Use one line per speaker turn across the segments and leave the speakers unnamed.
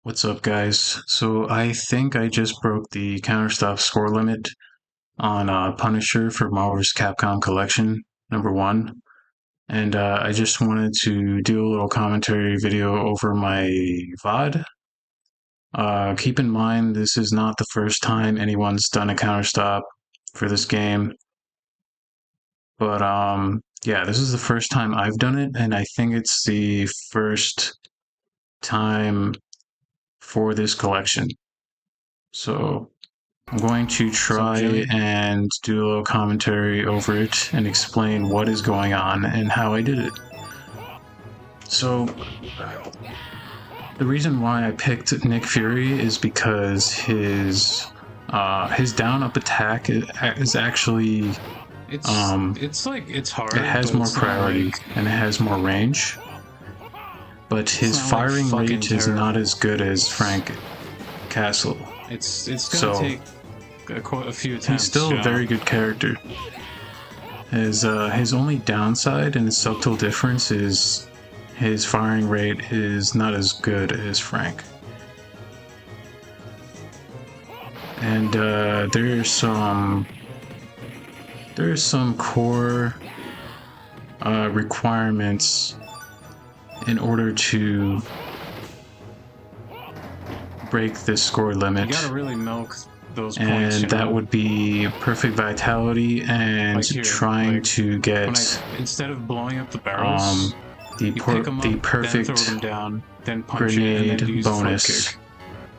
What's up, guys? So I think I just broke the CounterStop score limit on Punisher for Marvel vs. Capcom Collection #1, and I just wanted to do a little commentary video over my VOD. Keep in mind, this is not the first time anyone's done a CounterStop for this game, but yeah, this is the first time I've done it, and I think it's the first time for this collection. So I'm going to try and do a little commentary over it and explain what is going on and how I did it. So the reason why I picked Nick Fury is because his down up attack is actually
it's hard.
It has more priority and it has more range, but his firing rate is not as good as Frank Castle.
It's gonna take a few attempts.
He's still a very good character. His only downside and his subtle difference is his firing rate is not as good as Frank. And there's some core requirements in order to break this score limit.
You gotta really milk those points,
and that would be perfect vitality and trying to get
instead of blowing up the barrels,
the perfect
then throw them down, then punch
grenade
it, and then
bonus.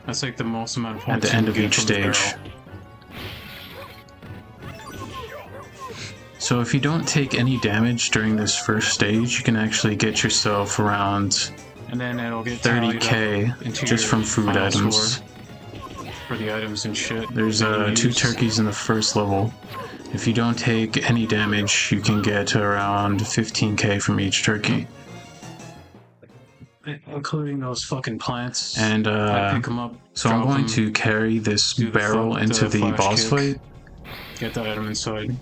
That's like the most amount of points
at the end of each stage. So if you don't take any damage during this first stage, you can actually get yourself around
and then it'll get
30k just from food items.
For the items and shit.
There's 2 turkeys in the first level. If you don't take any damage, you can get around 15k from each turkey,
including those fucking plants.
And
I pick them up,
so I'm going to carry this barrel into the boss fight.
Get that item inside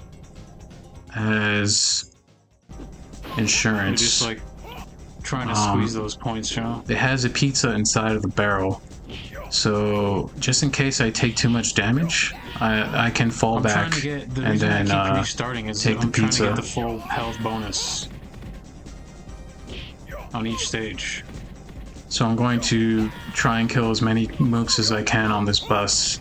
as insurance.
You're just like trying to squeeze those points, you know?
It has a pizza inside of the barrel, so just in case I take too much damage, I can fall back and then take the pizza.
To get the full health bonus on each stage.
So I'm going to try and kill as many mooks as I can on this bus.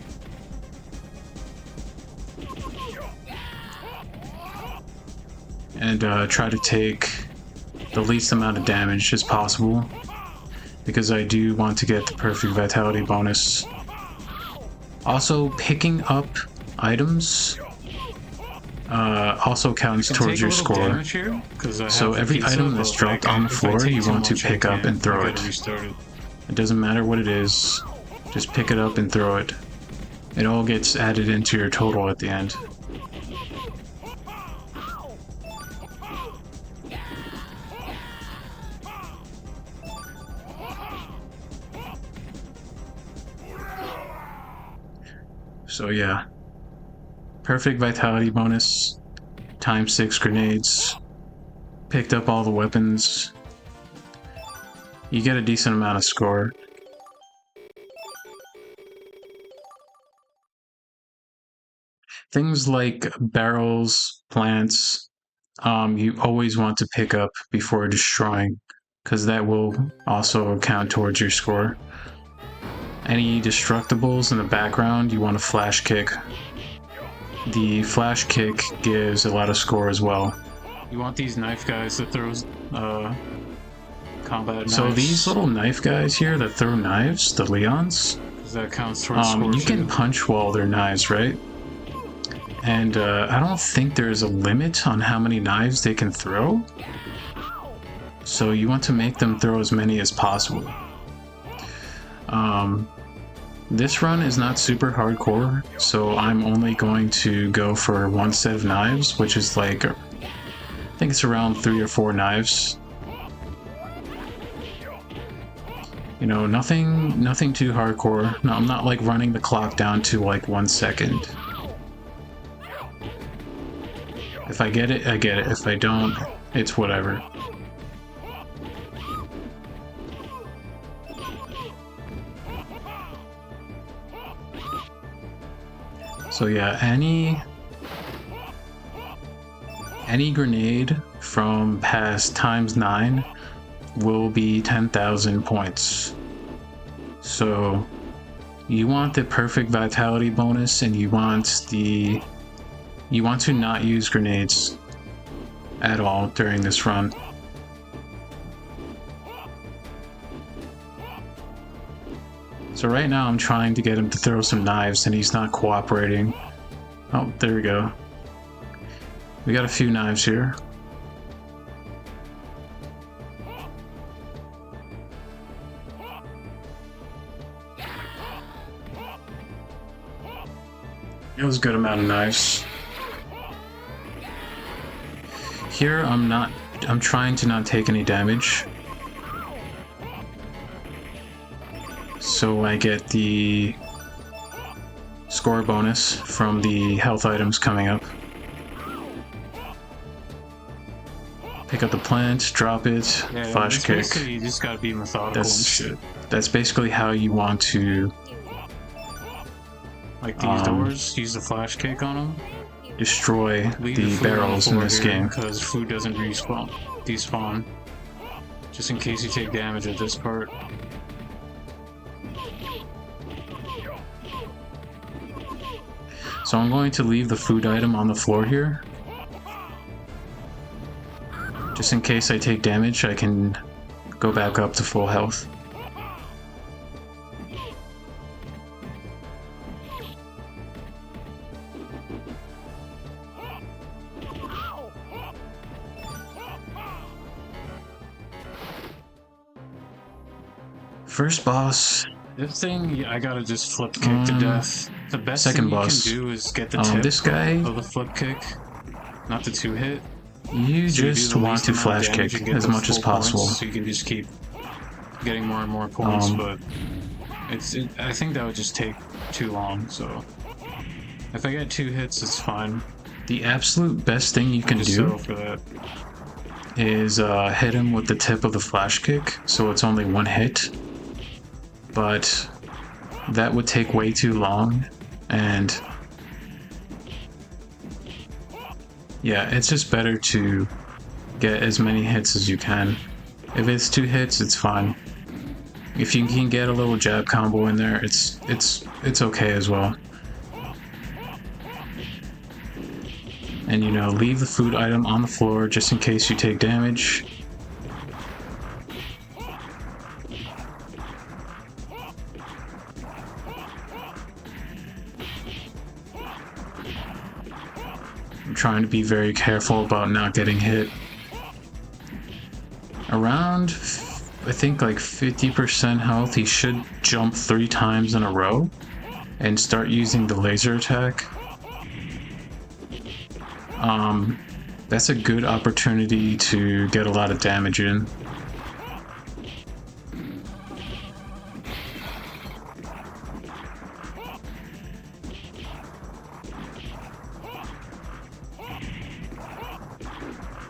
And try to take the least amount of damage as possible, because I do want to get the perfect vitality bonus. Also, picking up items also counts towards your score. So every item that's dropped on the floor, you want to pick up and throw it. It doesn't matter what it is, just pick it up and throw it. It all gets added into your total at the end. So yeah, perfect vitality bonus, ×6 grenades, picked up all the weapons. You get a decent amount of score. Things like barrels, plants, you always want to pick up before destroying, because that will also count towards your score. Any destructibles in the background, you want to flash kick. The flash kick gives a lot of score as well.
You want these knife guys that throws combat knives.
So these little knife guys here that throw knives, the Leons,
that counts towards score
you can punch while they're knives, right? And I don't think there's a limit on how many knives they can throw. So you want to make them throw as many as possible. This run is not super hardcore, so I'm only going to go for 1 set of knives, which is like, I think it's around 3 or 4 knives. You know, nothing too hardcore. No, I'm not like running the clock down to like 1 second. If I get it, I get it. If I don't, it's whatever. So yeah, any grenade from past ×9 will be 10,000 points. So you want the perfect vitality bonus, and you want to not use grenades at all during this run. So right now I'm trying to get him to throw some knives and he's not cooperating. Oh, there we go. We got a few knives here. It was a good amount of knives. Here I'm trying to not take any damage, so I get the score bonus from the health items coming up. Pick up the plant, drop it,
Yeah,
flash kick.
Basically, you just gotta be methodical and shit.
That's basically how you want to,
like these doors, use the flash kick on them.
Destroy the barrels in this game.
Because food doesn't despawn. Just in case you take damage at this part.
So I'm going to leave the food item on the floor here. Just in case I take damage, I can go back up to full health. First boss.
This thing, I gotta just flip kick to death. The best
second
thing you
boss.
can do is get the tip
This guy,
of the flip kick, not the 2-hit.
You just want to flash kick as much as possible.
So you can just keep getting more and more points, but I think that would just take too long, so if I get 2 hits, it's fine.
The absolute best thing you can do is hit him with the tip of the flash kick, so it's only 1 hit. But that would take way too long, and yeah, it's just better to get as many hits as you can. If it's 2 hits, it's fine. If you can get a little jab combo in there, it's okay as well. And you know, leave the food item on the floor just in case you take damage. I'm trying to be very careful about not getting hit. Around, I think like 50% health, he should jump 3 times in a row and start using the laser attack. That's a good opportunity to get a lot of damage in.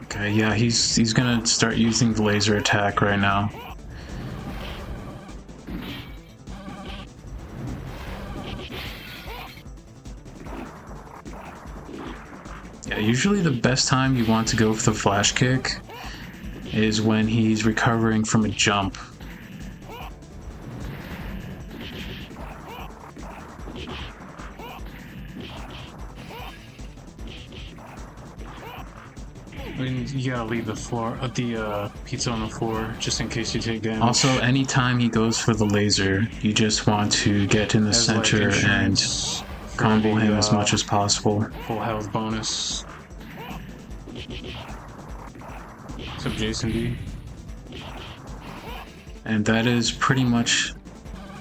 Okay, yeah, he's gonna start using the laser attack right now. Yeah, usually the best time you want to go for the flash kick is when he's recovering from a jump.
I mean, you gotta leave the pizza on the floor, just in case you take damage.
Also, anytime he goes for the laser, you just want to get in the center and combo him as much as possible.
Full health bonus. What's up, Jason D?
And that is pretty much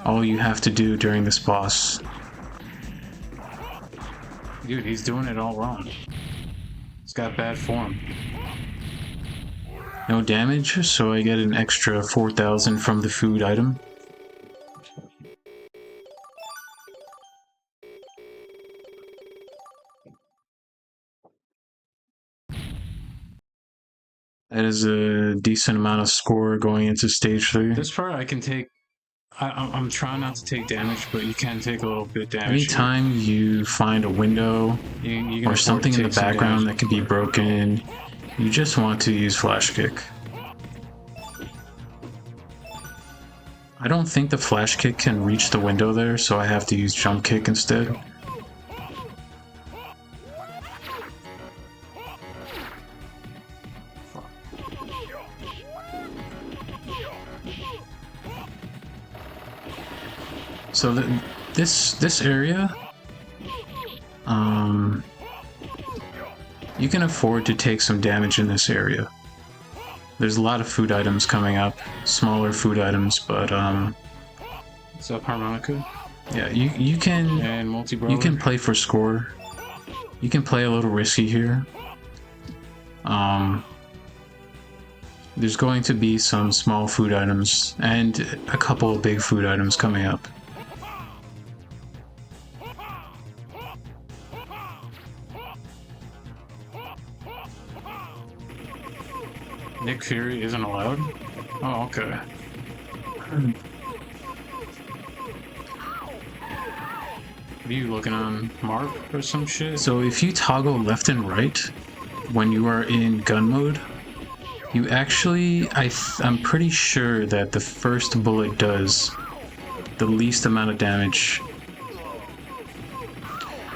all you have to do during this boss.
Dude, he's doing it all wrong. He's got bad form.
No damage, so I get an extra 4,000 from the food item. That is a decent amount of score going into stage 3.
This part I can take I'm trying not to take damage, but you can take a little bit damage.
Anytime you find a window or something in the background that could be broken, you just want to use flash kick. I don't think the flash kick can reach the window there, so I have to use jump kick instead. So this area, you can afford to take some damage in this area. There's a lot of food items coming up, smaller food items, but
What's up, Harmonica?
yeah, you can
and
you can play for score. You can play a little risky here. There's going to be some small food items and a couple of big food items coming up.
Nick Fury isn't allowed? Oh, okay. What are you looking on, Mark or some shit?
So if you toggle left and right when you are in gun mode, you actually, I'm pretty sure that the first bullet does the least amount of damage.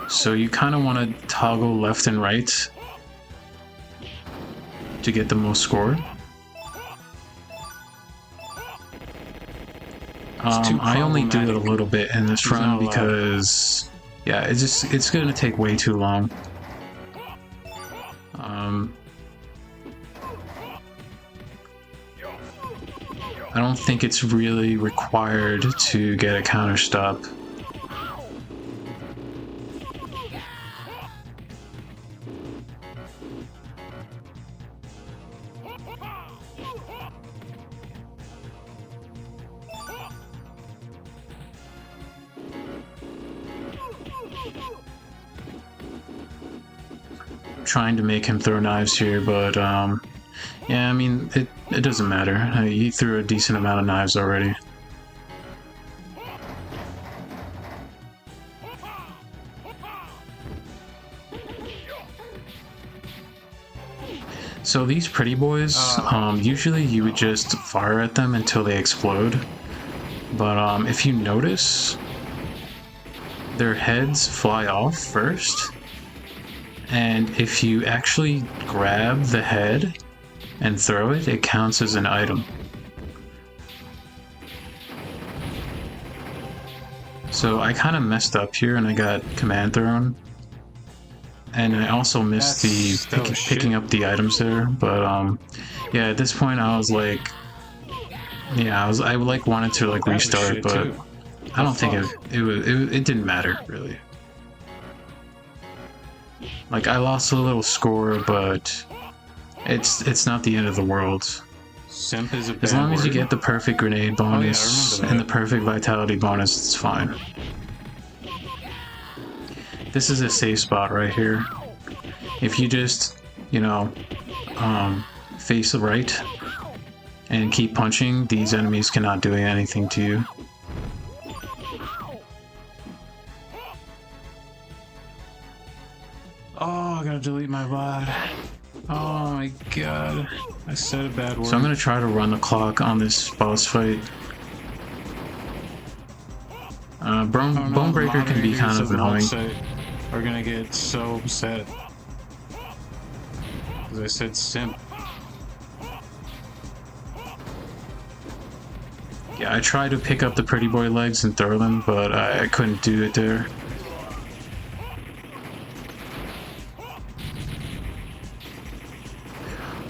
So you kind of want to toggle left and right to get the most score. I only do it a little bit in this run because, yeah, it's gonna take way too long. I don't think it's really required to get a counter stop. Trying to make him throw knives here, but yeah, I mean, it doesn't matter. He threw a decent amount of knives already. So these pretty boys, usually you would just fire at them until they explode, but if you notice, their heads fly off first. And if you actually grab the head and throw it, it counts as an item. So I kind of messed up here and I got command thrown. And I also missed picking up the items there, but yeah, at this point I was like, yeah, I like wanted to like restart, but I don't think it didn't matter really. Like, I lost a little score, but it's not the end of the world.
Simp is a bad
as long as you
word.
get the perfect grenade bonus and the perfect vitality bonus, it's fine. This is a safe spot right here. If you just, you know, face the right and keep punching, these enemies cannot do anything to you.
Oh, I gotta delete my VOD. Oh my god. I said a bad word.
So I'm gonna try to run the clock on this boss fight. Bone Breaker can be kind of annoying.
Are gonna get so upset. Because I said simp.
Yeah, I tried to pick up the pretty boy legs and throw them, but I couldn't do it there.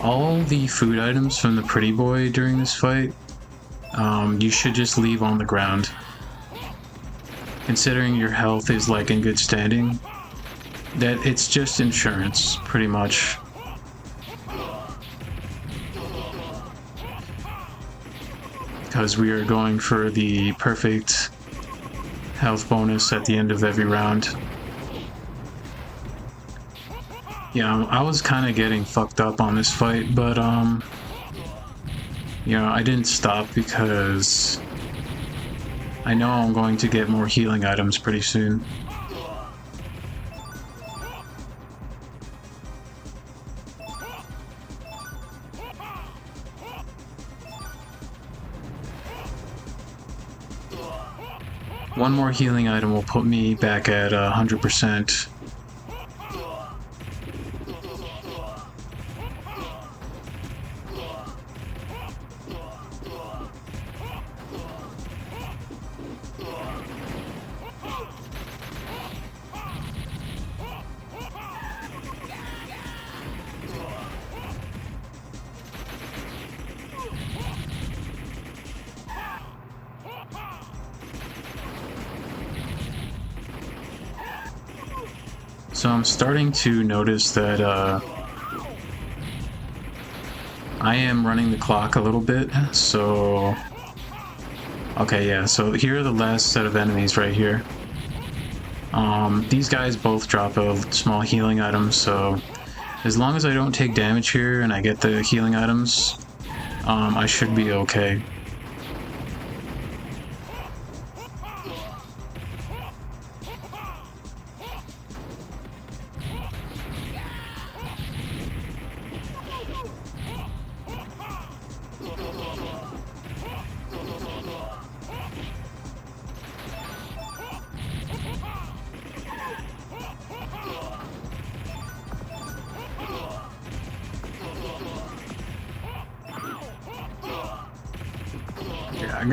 All the food items from the pretty boy during this fight, you should just leave on the ground. Considering your health is like in good standing, that it's just insurance, pretty much. Because we are going for the perfect health bonus at the end of every round. Yeah, I was kind of getting fucked up on this fight, but you know, I didn't stop because I know I'm going to get more healing items pretty soon. One more healing item will put me back at 100%. So I'm starting to notice that I am running the clock a little bit, so... Okay, yeah, so here are the last set of enemies right here. These guys both drop a small healing item, so as long as I don't take damage here and I get the healing items, I should be okay.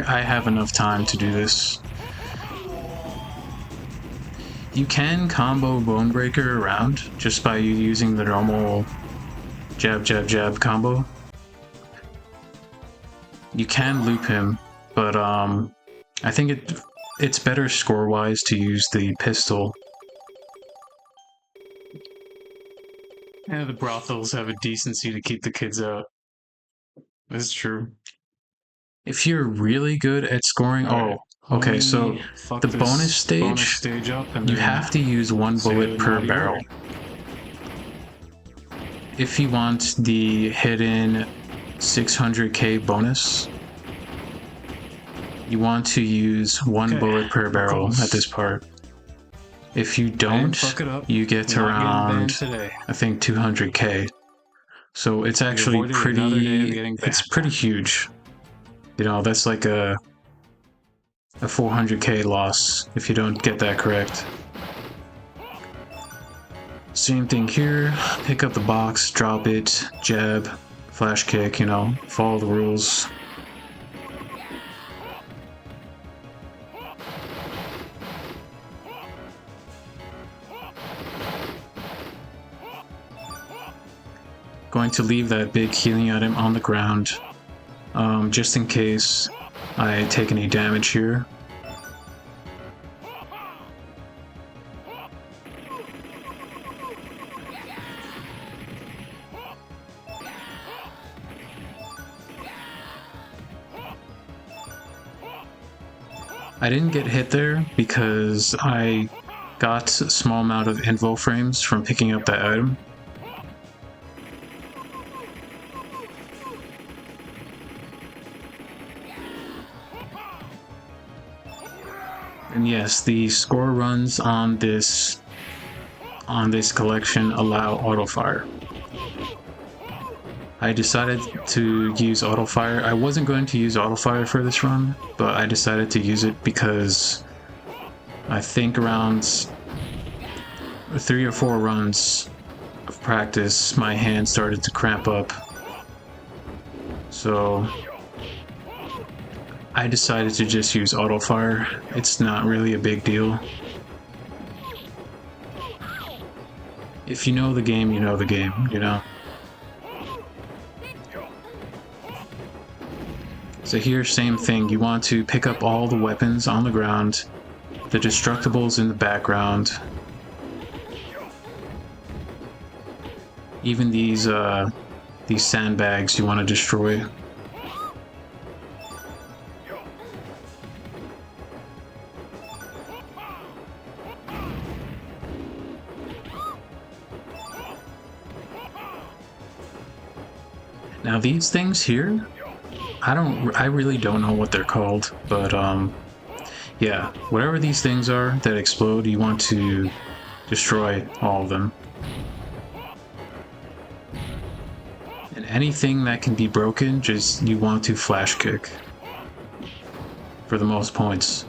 I have enough time to do this. You can combo Bone Breaker around just by using the normal jab, jab, jab combo. You can loop him, but I think it's better score-wise to use the pistol.
Yeah, the brothels have a decency to keep the kids out. That's true.
If you're really good at scoring...
Right.
Oh, okay, so the bonus stage
up and
you have to use one bullet per barrel. If you want the hidden 600k bonus, you want to use one bullet per barrel at this part. If you don't, you get around, I think, 200k. So it's actually pretty huge. You know, that's like a 400k loss if you don't get that correct. Same thing here, pick up the box, drop it, jab, flash kick, you know, follow the rules. Going to leave that big healing item on the ground, just in case I take any damage here. I didn't get hit there because I got a small amount of invo frames from picking up that item. And yes, the score runs on this collection allow auto fire. I decided to use auto fire. I wasn't going to use auto fire for this run, but I decided to use it because I think around 3 or 4 runs of practice, my hand started to cramp up. So I decided to just use auto fire. It's not really a big deal. If you know the game, you know the game, you know? So here, same thing. You want to pick up all the weapons on the ground, the destructibles in the background, even these sandbags you want to destroy. Now these things here, I really don't know what they're called, but Yeah, whatever these things are that explode, you want to destroy all of them. And anything that can be broken, just you want to flash kick for the most points.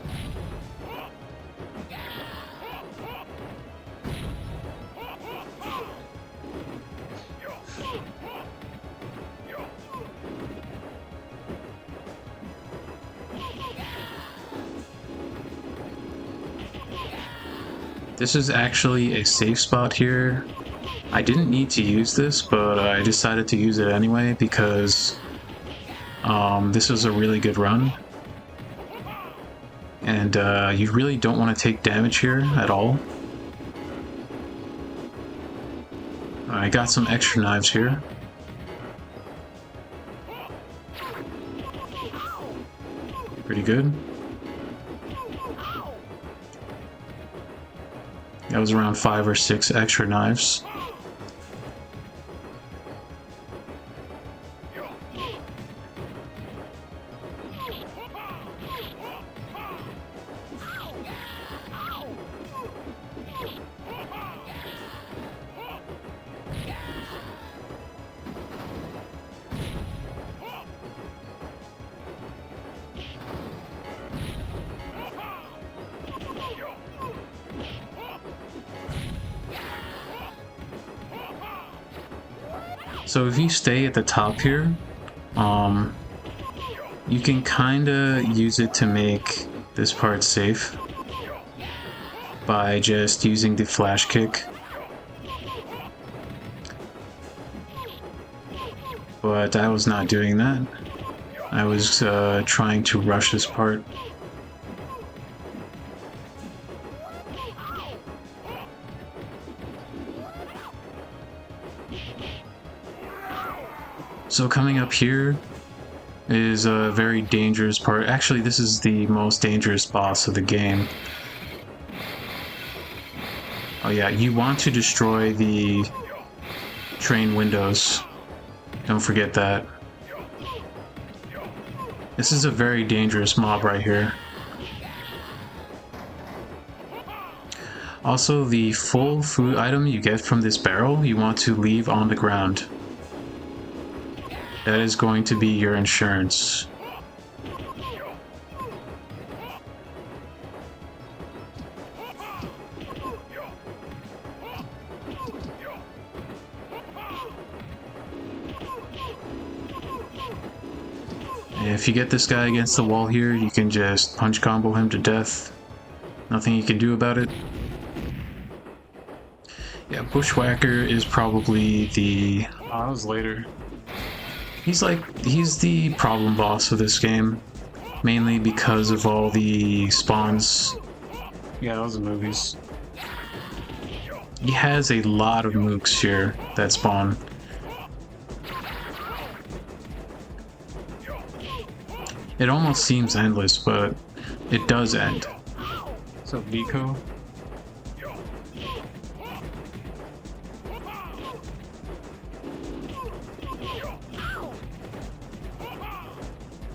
This is actually a safe spot here. I didn't need to use this, but I decided to use it anyway because this was a really good run. And you really don't want to take damage here at all. I got some extra knives here. Pretty good. That was around 5 or 6 extra knives. So if you stay at the top here, you can kinda use it to make this part safe by just using the flash kick. But I was not doing that. I was trying to rush this part. So coming up here is a very dangerous part. Actually, this is the most dangerous boss of the game. Oh yeah, you want to destroy the train windows. Don't forget that. This is a very dangerous mob right here. Also, the full food item you get from this barrel, you want to leave on the ground. That is going to be your insurance. If you get this guy against the wall here, you can just punch combo him to death. Nothing you can do about it. Yeah, Bushwhacker is probably the...
Oh, that was later.
He's the problem boss of this game. Mainly because of all the spawns.
Yeah, that was the movies.
He has a lot of mooks here that spawn. It almost seems endless, but it does end.
What's up, Vico?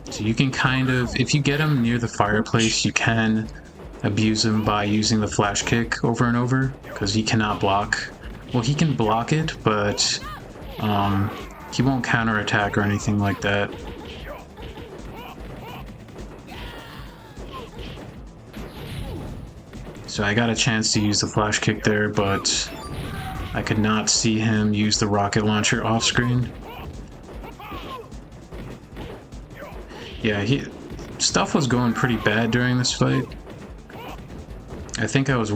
So you can kind of, if you get him near the fireplace, you can abuse him by using the flash kick over and over, because he cannot block. Well, he can block it, but he won't counterattack or anything like that. So I got a chance to use the flash kick there, but I could not see him use the rocket launcher off screen. Yeah, stuff was going pretty bad during this fight. I think I was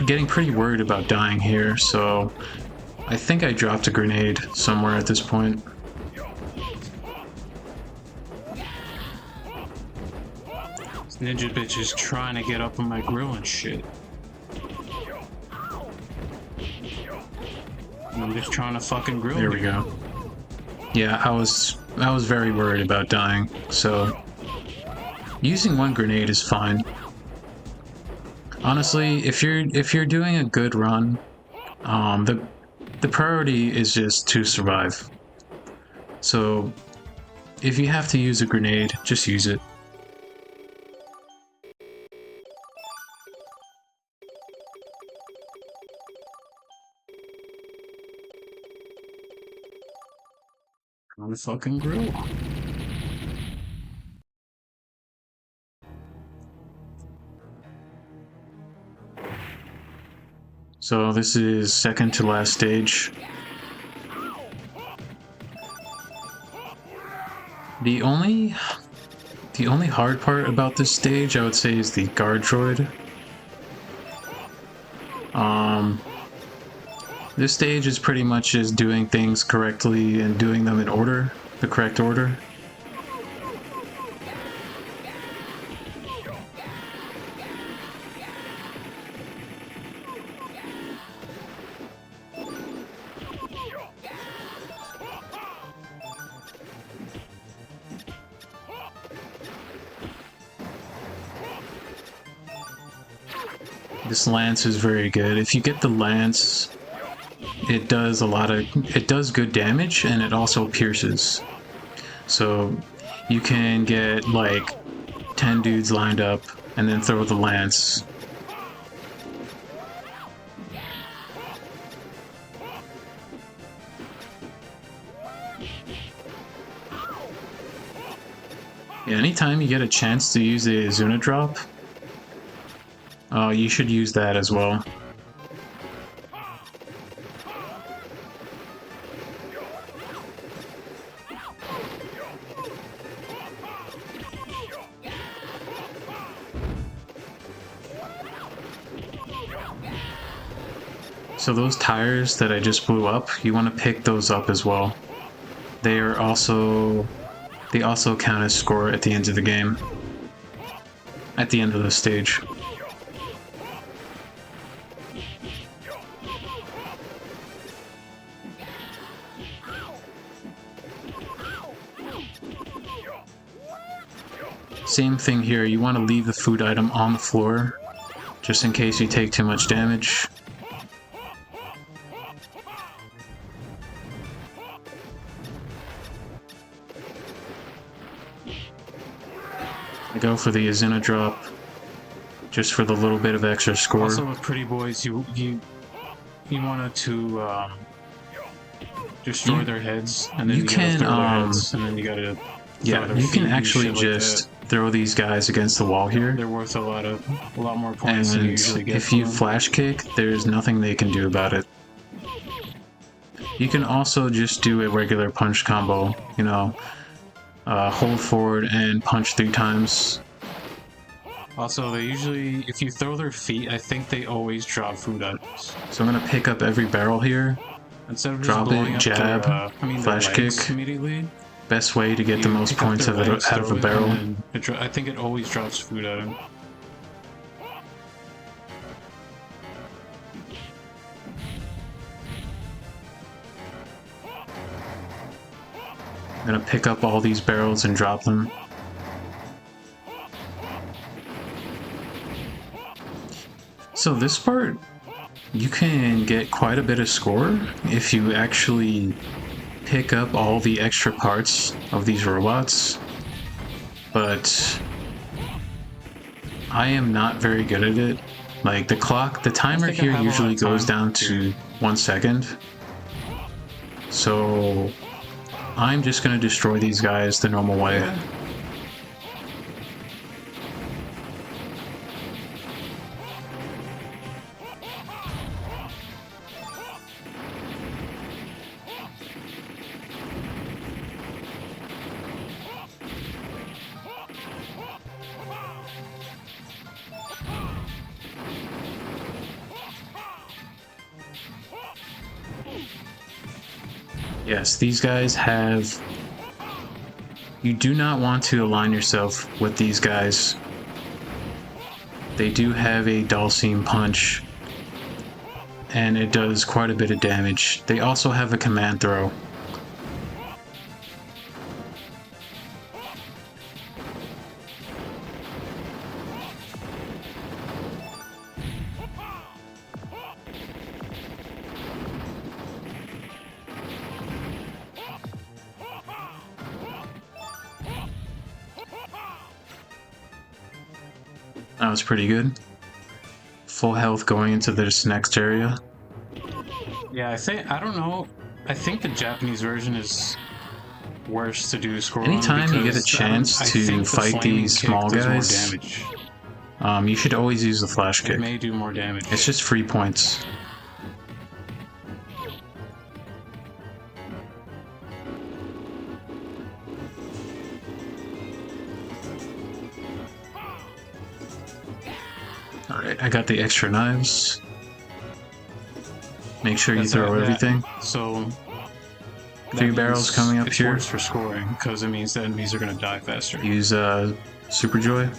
getting pretty worried about dying here, so I think I dropped a grenade somewhere at this point.
This ninja bitch is trying to get up on my grill and shit. And I'm just trying to fucking grill.
There we go. Yeah, I was very worried about dying, so using one grenade is fine. Honestly, if you're doing a good run, the priority is just to survive. So if you have to use a grenade, just use it.
on the fucking grill.
So this is second to last stage. The only hard part about this stage, I would say, is the guard droid. This stage is pretty much just doing things correctly and doing them in order, the correct order. This lance is very good. If you get the lance, it does good damage, and it also pierces. So you can get like 10 dudes lined up and then throw the lance. Yeah, anytime you get a chance to use a Zuna drop, you should use that as well. So those tires that I just blew up, you want to pick those up as well. They also count as score at the end of the game. At the end of the stage. Same thing here, you want to leave the food item on the floor, just in case you take too much damage. I go for the Azuna drop, just for the little bit of extra score.
Also with Pretty Boys, you wanted to destroy their heads, and then you gotta throw their heads, and then you gotta
you can actually just throw these guys against the wall here.
They're worth a lot more points than you usually get.
If you flash kick, there's nothing they can do about it. You can also just do a regular punch combo, you know, hold forward and punch 3 times.
Also, they usually, if you throw their feet, I think they always drop food items.
So I'm gonna pick up every barrel here.
Instead of just
drop
blowing
it,
up
jab,
their,
flash kick.
Immediately.
Best way to get the most points out of a barrel.
I think it always drops food item.
I'm gonna pick up all these barrels and drop them. So this part, you can get quite a bit of score if you actually pick up all the extra parts of these robots, but I am not very good at it. Like the timer here usually goes down to 1 second. So I'm just gonna destroy these guys the normal way. Yes, these guys have... You do not want to align yourself with these guys. They do have a Dalsim punch, and it does quite a bit of damage. They also have a command throw. That was pretty good. Full health going into this next area.
Yeah, I don't know. I think the Japanese version worse to do score
Anytime
on
you get a
because
chance
I
to
think the
fight
flaming
these
kick
small
does more
guys,
damage.
you should always use the flash
It
kick.
may do more damage.
It's just free points. Alright, I got the extra knives. Make sure you throw everything.
So
3 barrels coming up here.
It's worse for scoring because it means the enemies are gonna die faster.
Use Super Joy.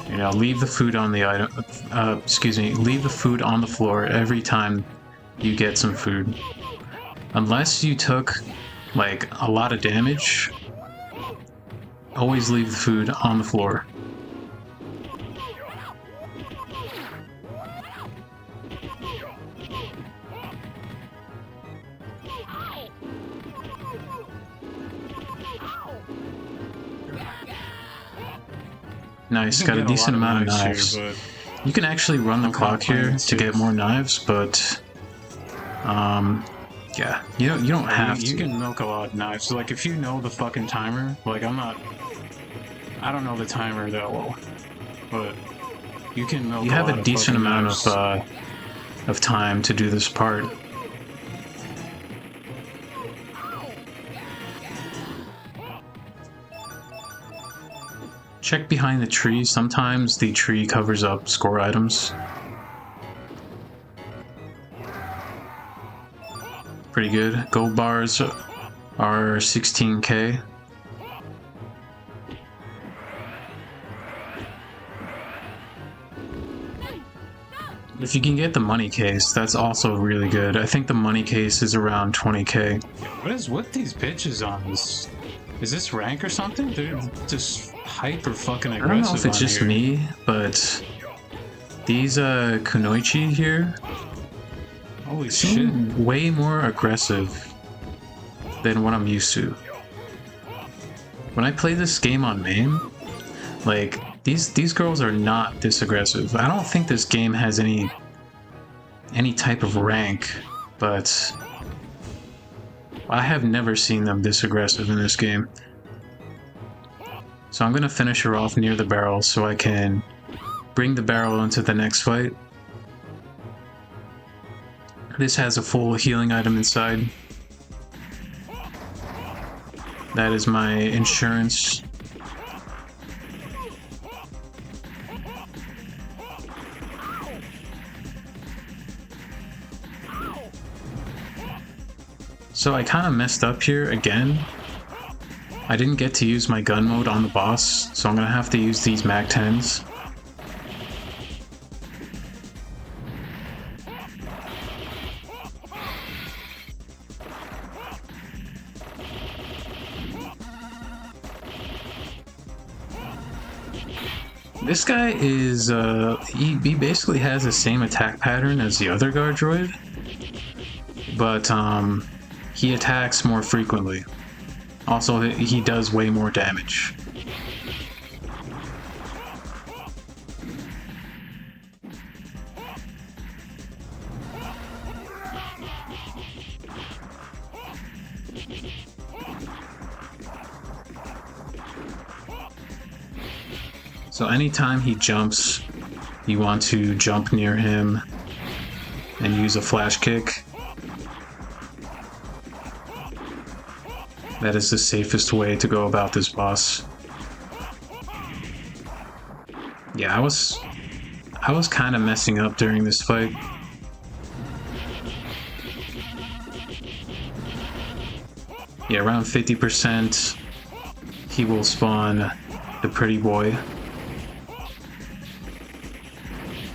You know, leave the food on the item. Leave the food on the floor every time you get some food. Unless you took like a lot of damage, always leave the food on the floor. Nice, got a decent amount of knives.
Here,
you can actually run the clock here to get more knives, but yeah, you don't have to.
You can milk a lot of knives. So, like, if you know the fucking timer, like I don't know the timer that well, but you can milk.
You have a decent amount of time to do this part. Check behind the tree. Sometimes the tree covers up score items. Pretty good. Gold bars are 16k. If you can get the money case, that's also really good. I think the money case is around 20k.
What is with these bitches on this? Is this rank or something? They're just hyper fucking aggressive.
I don't know if it's just me, but these kunoichi here seem way more aggressive than what I'm used to. When I play this game on main, like these girls are not this aggressive. I don't think this game has any type of rank, but I have never seen them this aggressive in this game. So I'm gonna finish her off near the barrel so I can bring the barrel into the next fight. This has a full healing item inside. That is my insurance. So I kind of messed up here again. I didn't get to use my gun mode on the boss, so I'm gonna have to use these Mac 10s. This guy is, he basically has the same attack pattern as the other guard droid, but he attacks more frequently. Also, he does way more damage. So anytime he jumps, you want to jump near him and use a flash kick. That is the safest way to go about this boss. Yeah, I was kind of messing up during this fight. Yeah, around 50% he will spawn the pretty boy.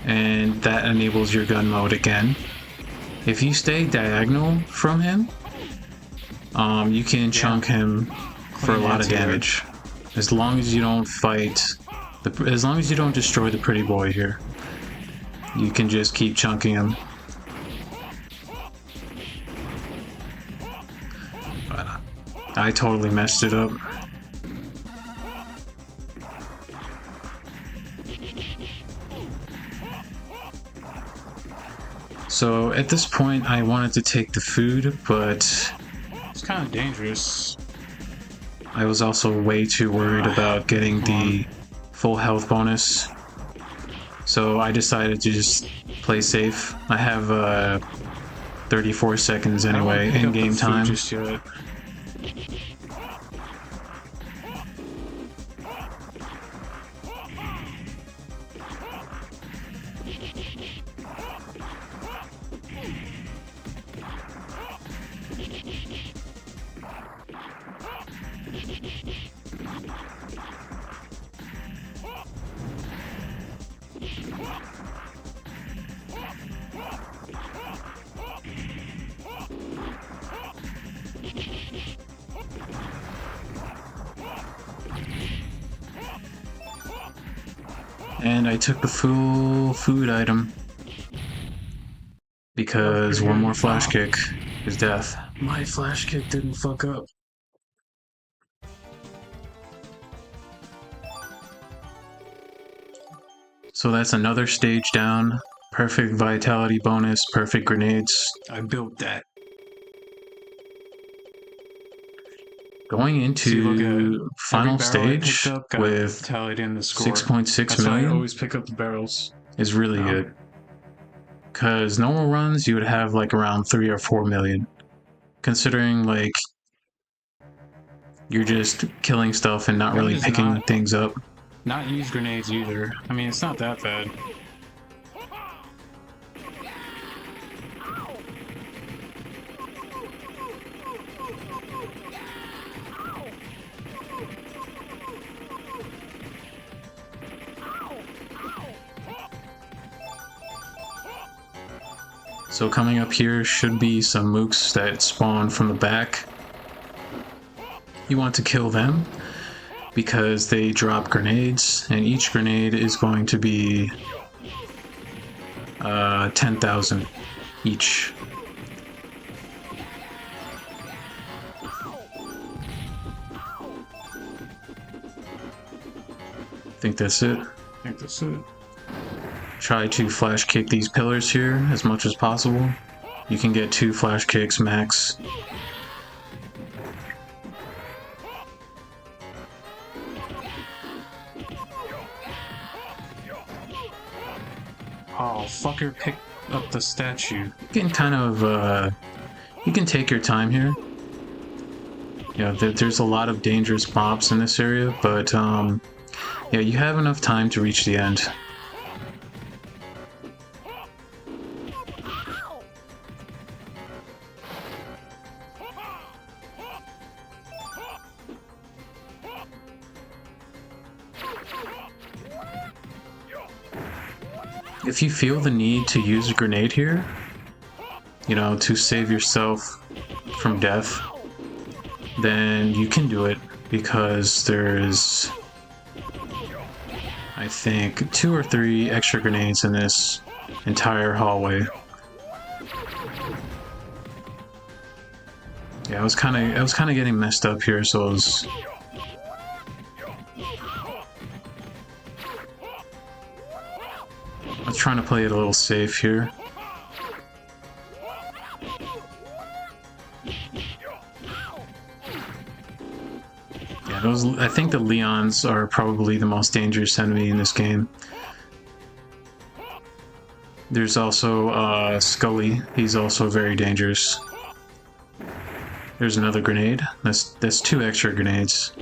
And that enables your gun mode again. If you stay diagonal from him, you can chunk him for a lot of damage. As long as you don't fight, as long as you don't destroy the pretty boy here, you can just keep chunking him. But I totally messed it up. So at this point I wanted to take the food, but
kind of dangerous.
I was also way too worried about getting the full health bonus, so I decided to just play safe. I have 34 seconds anyway in game time.
Just yet.
And I took the full food item because one more flash kick is death.
My flash kick didn't fuck up.
So that's another stage down. Perfect vitality bonus, perfect grenades.
I built that.
Going into final stage with 6.6 million.
I always pick up the barrels.
Is really good. Because normal runs, you would have like around 3 or 4 million. Considering like you're just killing stuff and not really picking things up.
Not use grenades either. I mean, it's not that bad.
So coming up here should be some mooks that spawn from the back. You want to kill them because they drop grenades, and each grenade is going to be 10,000 each. I think that's it. Try to flash kick these pillars here as much as possible. You can get 2 flash kicks max.
Oh, fucker picked up the statue.
You can kind of, you can take your time here. Yeah, there's a lot of dangerous mobs in this area, but, yeah, you have enough time to reach the end. If you feel the need to use a grenade here, you know, to save yourself from death, then you can do it, because there's, I think, 2 or 3 extra grenades in this entire hallway. Yeah, I was kind of getting messed up here, so I was. I was trying to play it a little safe here. Yeah, I think the Leons are probably the most dangerous enemy in this game. There's also Scully. He's also very dangerous. There's another grenade. That's 2 extra grenades.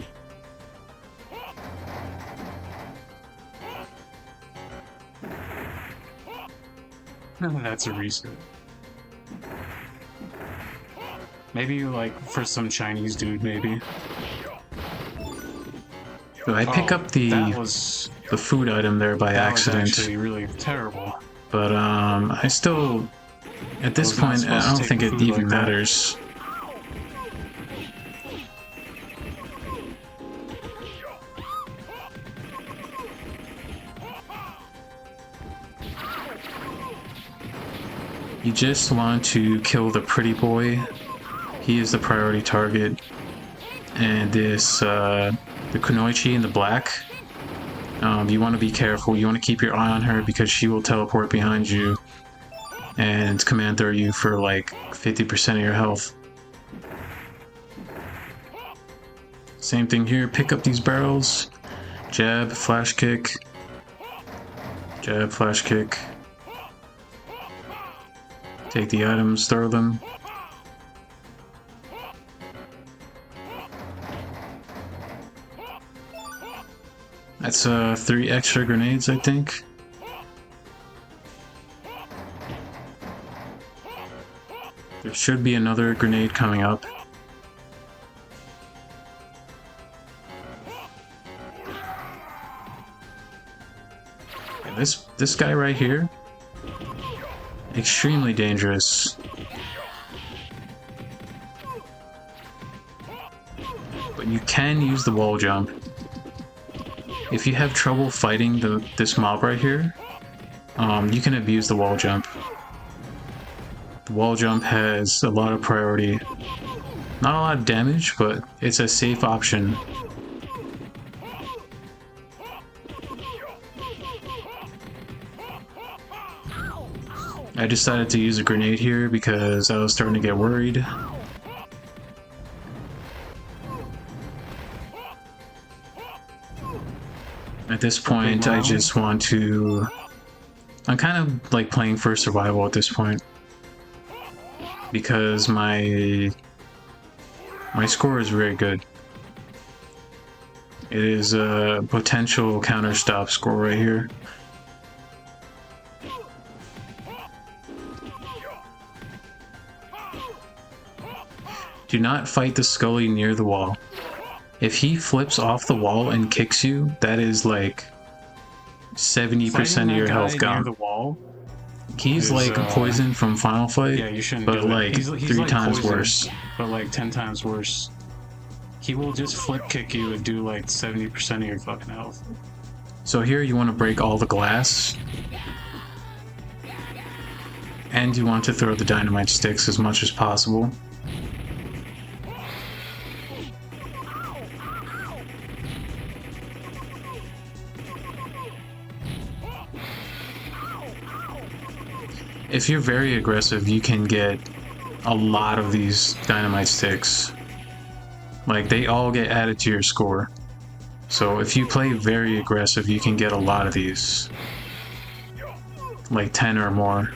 That's a reset. Maybe like for some Chinese dude, maybe.
So I pick up the food item there by accident.
That was actually really terrible.
But I still, at this point, I don't think it even matters. You just want to kill the pretty boy. He is the priority target. And this, the Kunoichi in the black, you want to be careful. You want to keep your eye on her because she will teleport behind you and command throw you for like 50% of your health. Same thing here. Pick up these barrels. Jab, flash kick. Jab, flash kick. Take the items, throw them. That's 3 extra grenades, I think. There should be another grenade coming up. Yeah, this guy right here, extremely dangerous. But you can use the wall jump. If you have trouble fighting this mob right here, you can abuse the wall jump. The wall jump has a lot of priority. Not a lot of damage, but it's a safe option. I decided to use a grenade here because I was starting to get worried. At this point, I just want to... I'm kind of like playing for survival at this point. Because my score is very good. It is a potential counter-stop score right here. Do not fight the Scully near the wall. If he flips off the wall and kicks you, that is like 70% of your health gone.
Near the wall.
He's like poison from Final Fight,
yeah, you shouldn't
but
do
like
he's
3
like
times
poison,
worse.
But like 10 times worse. He will just flip kick you and do like 70% of your fucking health.
So here you want to break all the glass. And you want to throw the dynamite sticks as much as possible. If you're very aggressive, you can get a lot of these dynamite sticks. Like, they all get added to your score. So if you play very aggressive, you can get a lot of these. Like 10 or more.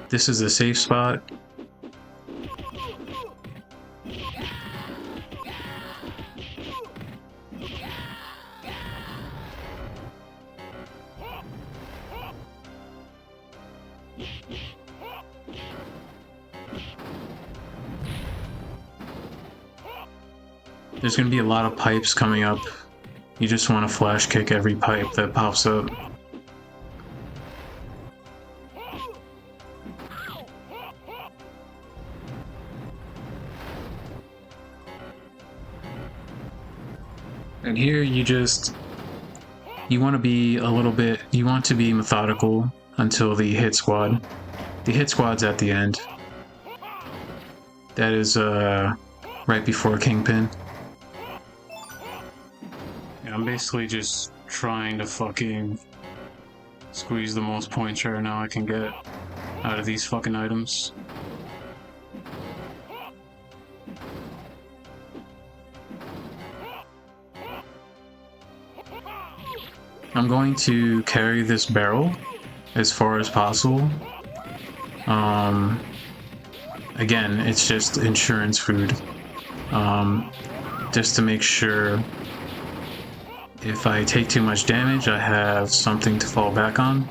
This is a safe spot. There's going to be a lot of pipes coming up. You just want to flash kick every pipe that pops up. And here you want to be a little bit, you want to be methodical until the hit squad. The hit squad's at the end. That is right before Kingpin.
Yeah, I'm basically just trying to fucking squeeze the most points right now I can get out of these fucking items.
I'm going to carry this barrel as far as possible. Again, it's just insurance food. Just to make sure if I take too much damage, I have something to fall back on.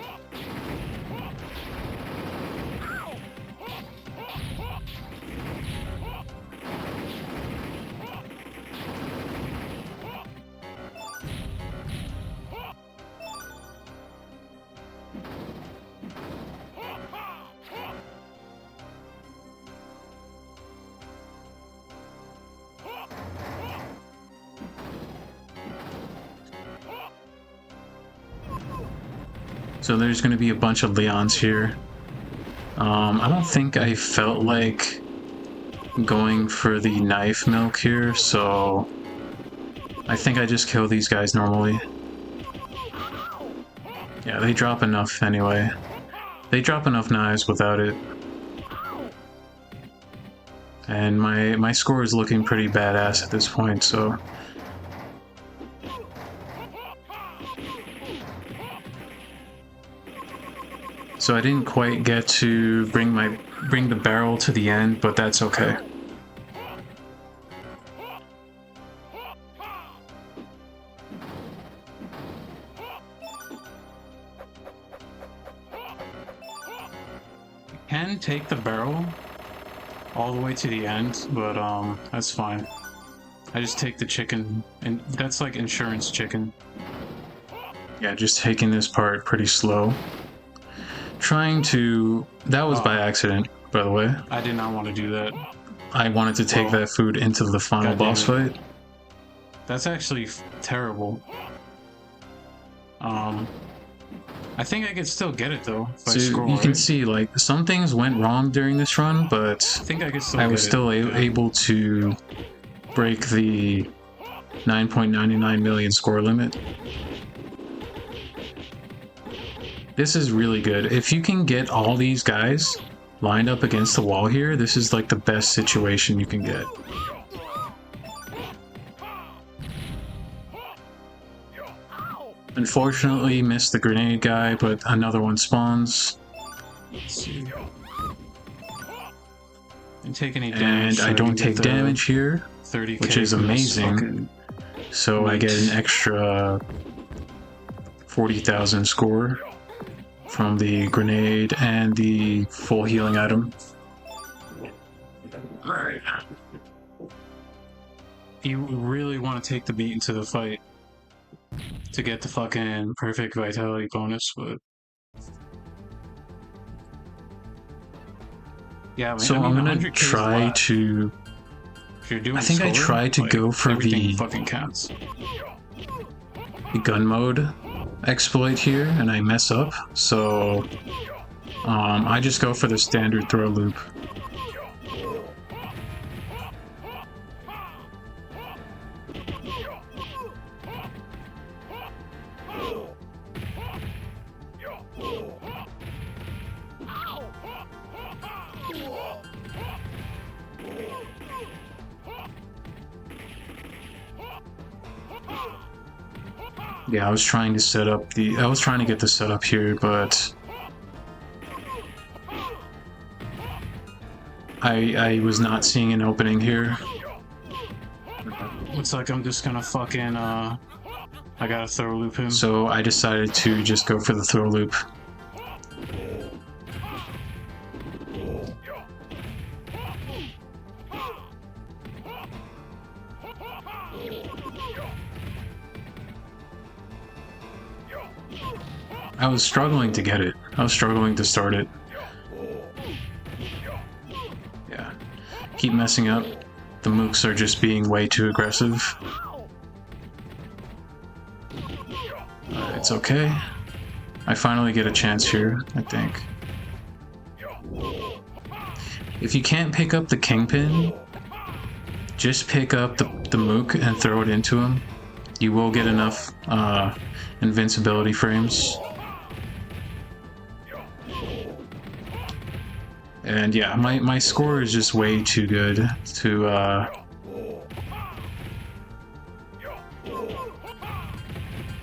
So there's going to be a bunch of Leons here. I don't think I felt like going for the knife milk here, so I think I just kill these guys normally. Yeah, they drop enough anyway. They drop enough knives without it. And my score is looking pretty badass at this point, so... So I didn't quite get to bring the barrel to the end, but that's okay. Can take the barrel all the way to the end, but that's fine. I just take the chicken, and that's like insurance chicken. Yeah, just taking this part pretty slow. Trying to... That was by accident, by the way.
I did not want to do that.
I wanted to take that food into the final boss fight.
That's actually terrible. I think I could still get it though.
So you can see, like, some things went wrong during this run, but
I think I
was still able to break the 9.99 million score limit. This is really good. If you can get all these guys lined up against the wall here, this is like the best situation you can get. Unfortunately, missed the grenade guy, but another one spawns.
Let's see. Didn't take any damage.
And I don't take damage here,
30K,
which is amazing. So I get an extra 40,000 score from the grenade and the full healing item. Alright.
You really want to take the beat into the fight to get the fucking perfect vitality bonus, but yeah.
So I'm gonna try to. I think I tried to go for the
fucking counts.
The gun mode exploit here, and I mess up. So I just go for the standard throw loop. Yeah, I was trying to get the setup here, but I was not seeing an opening here.
Looks like I'm just gonna fucking I gotta throw loop him.
So I decided to just go for the throw loop. I was struggling to get it. I was struggling to start it. Yeah. Keep messing up. The mooks are just being way too aggressive. It's okay. I finally get a chance here, I think. If you can't pick up the Kingpin, just pick up the mook and throw it into him. You will get enough invincibility frames. And yeah, my score is just way too good to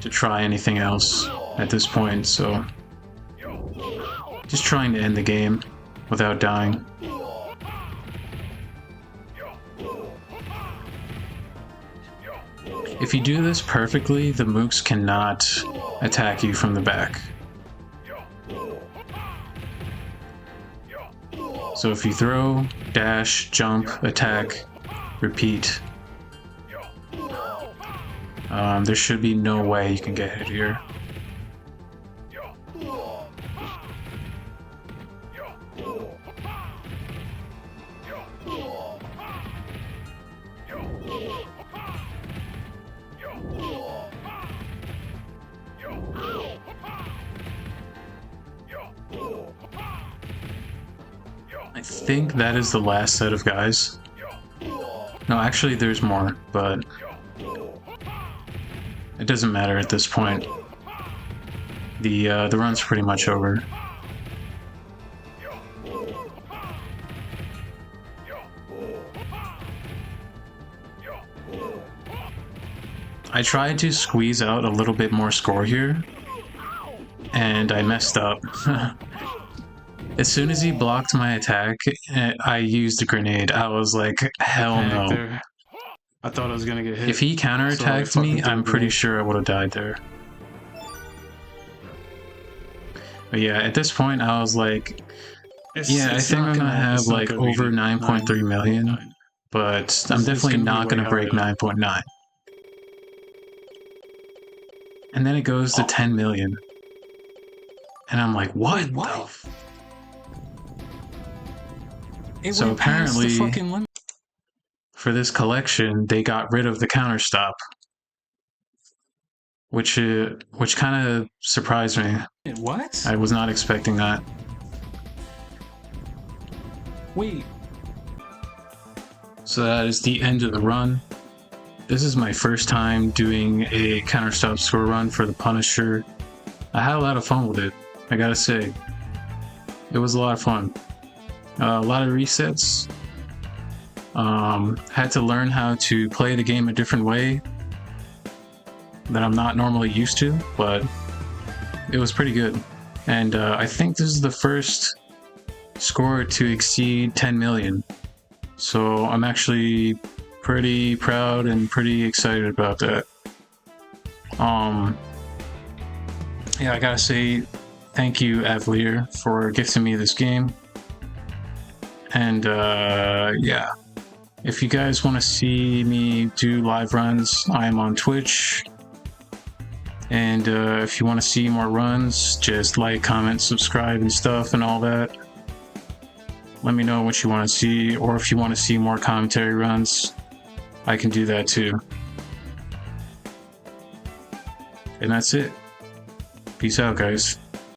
try anything else at this point, so just trying to end the game without dying. If you do this perfectly, the mooks cannot attack you from the back. So if you throw, dash, jump, attack, repeat, there should be no way you can get hit here. I think that is the last set of guys. No, actually there's more, but it doesn't matter at this point. the run's pretty much over. I tried to squeeze out a little bit more score here, and I messed up. As soon as he blocked my attack, I used a grenade. I was like, hell no.
There. I thought I was gonna get hit.
If he counterattacked me, I'm pretty sure I would have died there. But yeah, at this point, I was like, I think I'm gonna have like over 9.3 million, but I'm definitely not gonna break 9.9. And then it goes to 10 million. And I'm like, what? So apparently, for this collection, they got rid of the CounterStop, which kind of surprised me.
What?
I was not expecting that.
Wait.
So that is the end of the run. This is my first time doing a CounterStop score run for the Punisher. I had a lot of fun with it, I gotta say. It was a lot of fun. A lot of resets. Had to learn how to play the game a different way that I'm not normally used to, but it was pretty good. And I think this is the first score to exceed 10 million. So I'm actually pretty proud and pretty excited about that. Yeah, I gotta say thank you, Avlier, for gifting me this game. And yeah, if you guys want to see me do live runs, I'm on Twitch. And if you want to see more runs, just like, comment, subscribe, and stuff, and all that. Let me know what you want to see, or if you want to see more commentary runs, I can do that too. And that's it. Peace out, guys.